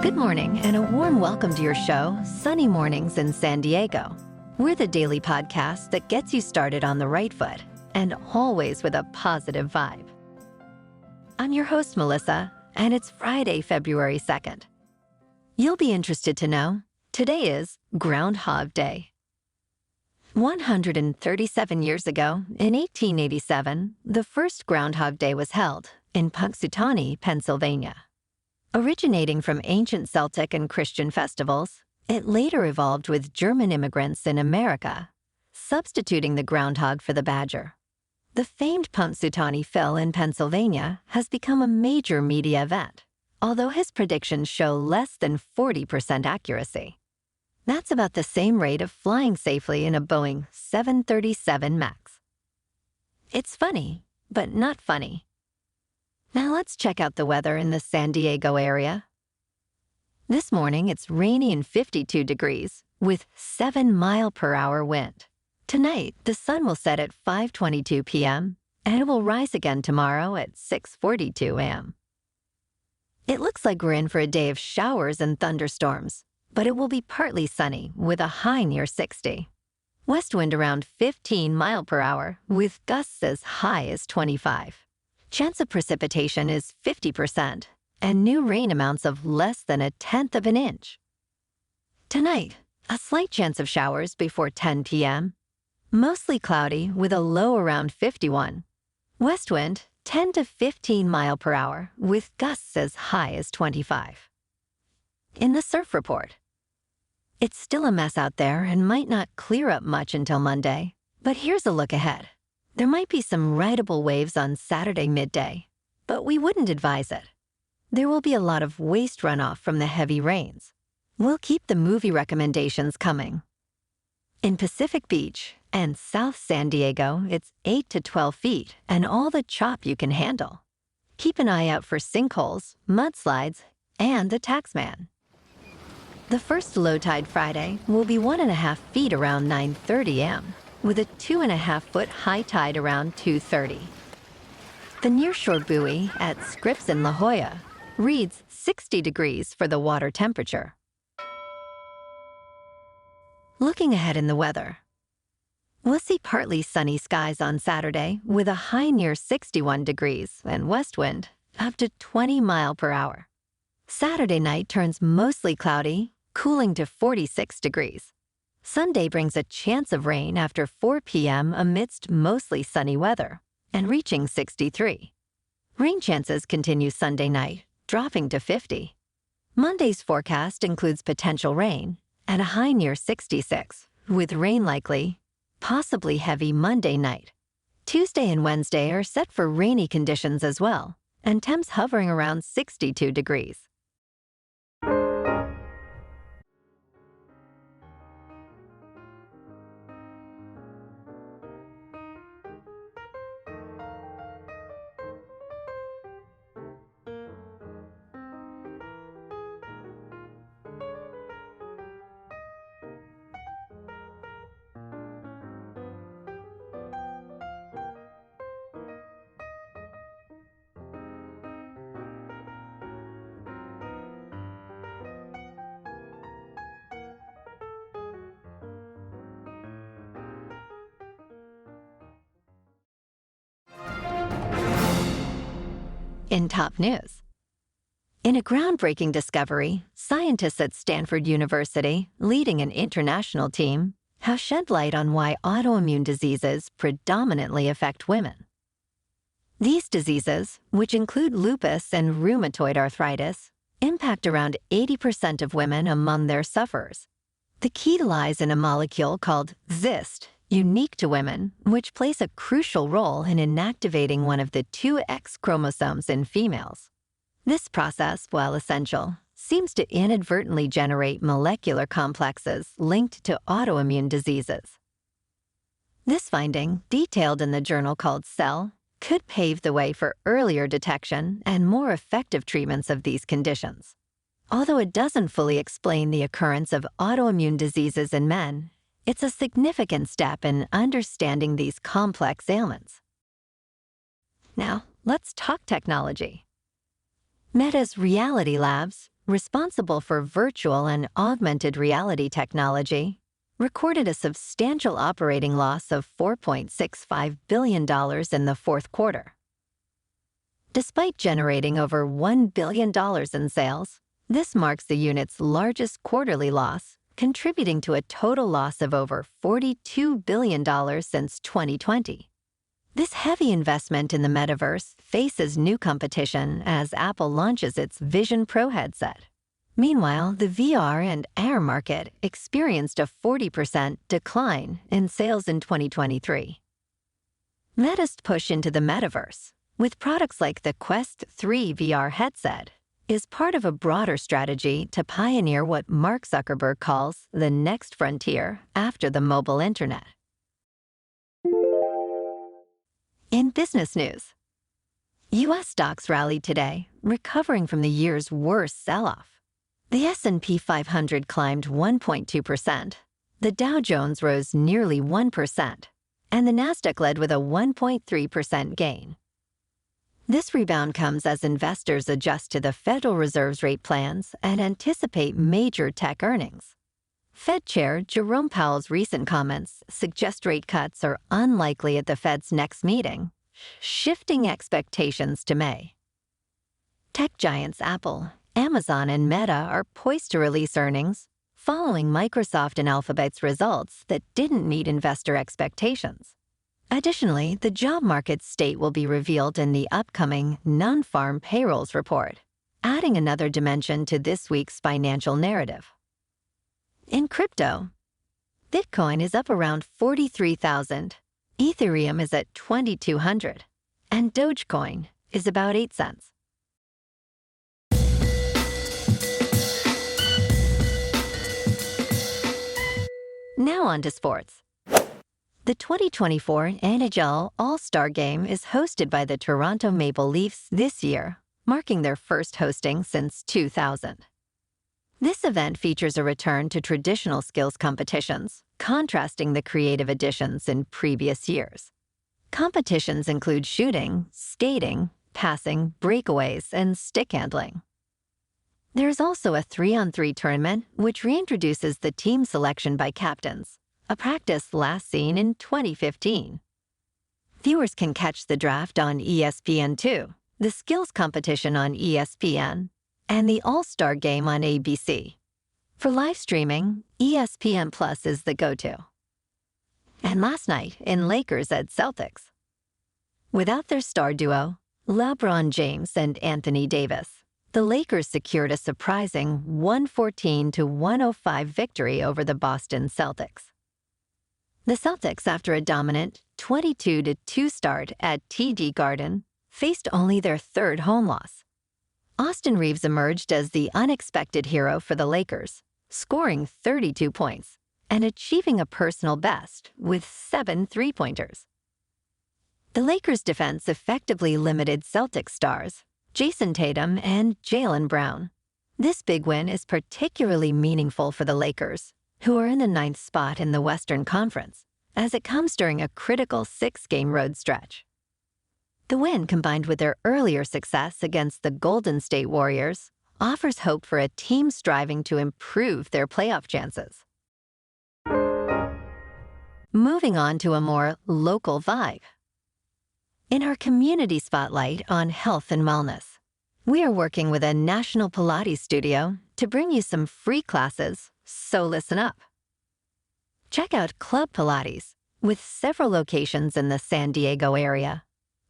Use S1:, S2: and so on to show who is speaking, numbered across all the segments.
S1: Good morning and a warm welcome to your show, Sunny Mornings in San Diego. We're the daily podcast that gets you started on the right foot and always with a positive vibe. I'm your host, Melissa, and it's Friday, February 2nd. You'll be interested to know, today is Groundhog Day. 137 years ago, in 1887, the first Groundhog Day was held in Punxsutawney, Pennsylvania. Originating from ancient Celtic and Christian festivals, it later evolved with German immigrants in America, substituting the groundhog for the badger. The famed Punxsutawney Phil in Pennsylvania has become a major media event, although his predictions show less than 40% accuracy. That's about the same rate of flying safely in a Boeing 737 MAX. It's funny, but not funny. Now let's check out the weather in the San Diego area. This morning, it's rainy and 52 degrees with 7-mile-per-hour wind. Tonight, the sun will set at 5:22 p.m., and it will rise again tomorrow at 6:42 a.m. It looks like we're in for a day of showers and thunderstorms, but it will be partly sunny with a high near 60. West wind around 15 miles per hour with gusts as high as 25. Chance of precipitation is 50%, and new rain amounts of less than 1/10 of an inch. Tonight, a slight chance of showers before 10 p.m., mostly cloudy with a low around 51. West wind 10 to 15 miles per hour with gusts as high as 25. In the surf report, it's still a mess out there and might not clear up much until Monday, but here's a look ahead. There might be some rideable waves on Saturday midday, but we wouldn't advise it. There will be a lot of waste runoff from the heavy rains. We'll keep the movie recommendations coming. In Pacific Beach and South San Diego, it's 8 to 12 feet and all the chop you can handle. Keep an eye out for sinkholes, mudslides, and the taxman. The first low tide Friday will be 1.5 feet around 9:30 a.m., with a 2.5-foot high tide around 2:30. The nearshore buoy at Scripps in La Jolla reads 60 degrees for the water temperature. Looking ahead in the weather, we'll see partly sunny skies on Saturday with a high near 61 degrees and west wind up to 20 miles per hour. Saturday night turns mostly cloudy, cooling to 46 degrees. Sunday brings a chance of rain after 4 p.m. amidst mostly sunny weather and reaching 63. Rain chances continue Sunday night, dropping to 50. Monday's forecast includes potential rain at a high near 66, with rain likely, possibly heavy Monday night. Tuesday and Wednesday are set for rainy conditions as well, and temps hovering around 62 degrees. In top news, in a groundbreaking discovery, scientists at Stanford University, leading an international team, have shed light on why autoimmune diseases predominantly affect women. These diseases, which include lupus and rheumatoid arthritis, impact around 80% of women among their sufferers. The key lies in a molecule called ZIST, unique to women, which plays a crucial role in inactivating one of the 2 X chromosomes in females. This process, while essential, seems to inadvertently generate molecular complexes linked to autoimmune diseases. This finding, detailed in the journal called Cell, could pave the way for earlier detection and more effective treatments of these conditions. Although it doesn't fully explain the occurrence of autoimmune diseases in men, it's a significant step in understanding these complex ailments. Now, let's talk technology. Meta's Reality Labs responsible for virtual and augmented reality technology, recorded a substantial operating loss of $4.65 billion in the fourth quarter. Despite generating over $1 billion in sales, this marks the unit's largest quarterly loss, contributing to a total loss of over $42 billion since 2020. This heavy investment in the metaverse faces new competition as Apple launches its Vision Pro headset. Meanwhile, the VR and AR market experienced a 40% decline in sales in 2023. Meta's push into the metaverse, with products like the Quest 3 VR headset, is part of a broader strategy to pioneer what Mark Zuckerberg calls the next frontier after the mobile internet. In business news, U.S. stocks rallied today, recovering from the year's worst sell-off. The S&P 500 climbed 1.2%, the Dow Jones rose nearly 1%, and the Nasdaq led with a 1.3% gain. This rebound comes as investors adjust to the Federal Reserve's rate plans and anticipate major tech earnings. Fed Chair Jerome Powell's recent comments suggest rate cuts are unlikely at the Fed's next meeting, shifting expectations to May. Tech giants Apple, Amazon, and Meta are poised to release earnings, following Microsoft and Alphabet's results that didn't meet investor expectations. Additionally, the job market state will be revealed in the upcoming non-farm payrolls report, adding another dimension to this week's financial narrative. In crypto, Bitcoin is up around 43,000, Ethereum is at 2,200, and Dogecoin is about 8 cents. Now on to sports. The 2024 NHL All-Star Game is hosted by the Toronto Maple Leafs this year, marking their first hosting since 2000. This event features a return to traditional skills competitions, contrasting the creative additions in previous years. Competitions include shooting, skating, passing, breakaways, and stick handling. There's also a 3-on-3 tournament, which reintroduces the team selection by captains, a practice last seen in 2015. Viewers can catch the draft on ESPN2, the skills competition on ESPN, and the All-Star Game on ABC. For live streaming, ESPN Plus is the go-to. And last night, in Lakers at Celtics. Without their star duo, LeBron James and Anthony Davis, the Lakers secured a surprising 114-105 victory over the Boston Celtics. The Celtics, after a dominant 22-2 start at TD Garden, faced only their third home loss. Austin Reeves emerged as the unexpected hero for the Lakers, scoring 32 points and achieving a personal best with 7 three-pointers. The Lakers' defense effectively limited Celtics stars, Jason Tatum and Jaylen Brown. This big win is particularly meaningful for the Lakers, who are in the 9th spot in the Western Conference, as it comes during a critical 6-game road stretch. The win, combined with their earlier success against the Golden State Warriors, offers hope for a team striving to improve their playoff chances. Moving on to a more local vibe. In our community spotlight on health and wellness, we are working with a national Pilates studio to bring you some free classes, so listen up. Check out Club Pilates, with several locations in the San Diego area.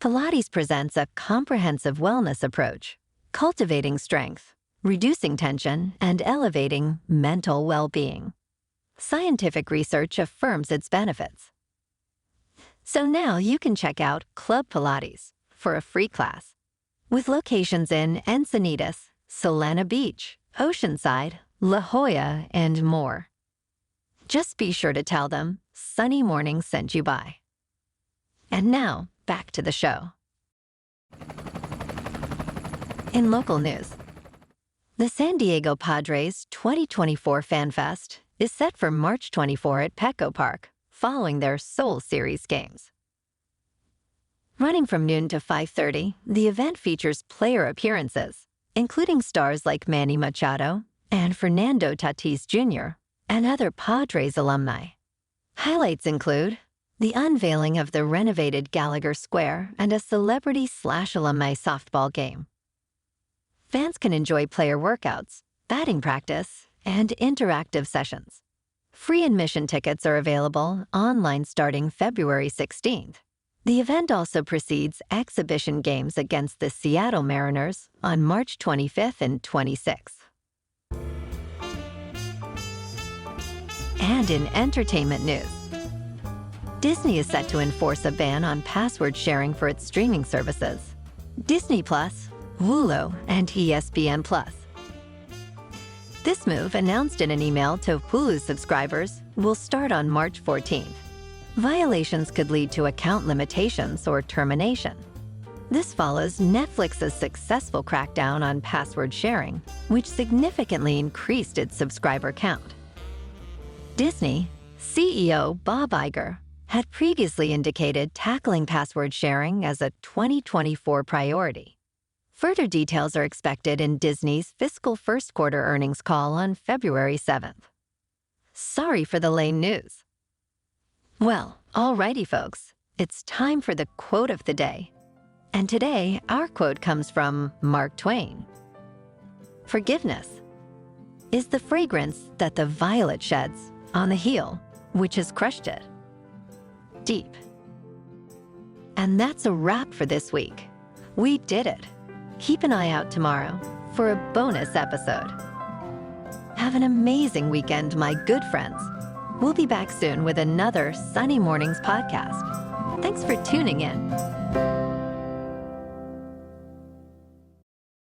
S1: Pilates presents a comprehensive wellness approach, cultivating strength, reducing tension, and elevating mental well-being. Scientific research affirms its benefits. So now you can check out Club Pilates for a free class, with locations in Encinitas, Solana Beach, Oceanside, La Jolla, and more. Just be sure to tell them Sunny Morning sent you by. And now, back to the show. In local news, the San Diego Padres 2024 FanFest is set for March 24 at Petco Park, following their Soul Series games. Running from noon to 5:30, the event features player appearances, including stars like Manny Machado and Fernando Tatis Jr., and other Padres alumni. Highlights include the unveiling of the renovated Gallagher Square and a celebrity/alumni softball game. Fans can enjoy player workouts, batting practice, and interactive sessions. Free admission tickets are available online starting February 16th. The event also precedes exhibition games against the Seattle Mariners on March 25th and 26th. And in entertainment news, Disney is set to enforce a ban on password sharing for its streaming services, Disney+, Hulu, and ESPN+. This move, announced in an email to Hulu subscribers, will start on March 14th. Violations could lead to account limitations or termination. This follows Netflix's successful crackdown on password sharing, which significantly increased its subscriber count. Disney CEO Bob Iger had previously indicated tackling password sharing as a 2024 priority. Further details are expected in Disney's fiscal first quarter earnings call on February 7th. Sorry for the lame news. Well, alrighty folks, it's time for the quote of the day. And today, our quote comes from Mark Twain. "Forgiveness is the fragrance that the violet sheds on the heel which has crushed it deep." And that's a wrap for this week. We did it. Keep an eye out tomorrow for a bonus episode. Have an amazing weekend, my good friends. We'll be back soon with another Sunny Mornings podcast. Thanks for tuning in.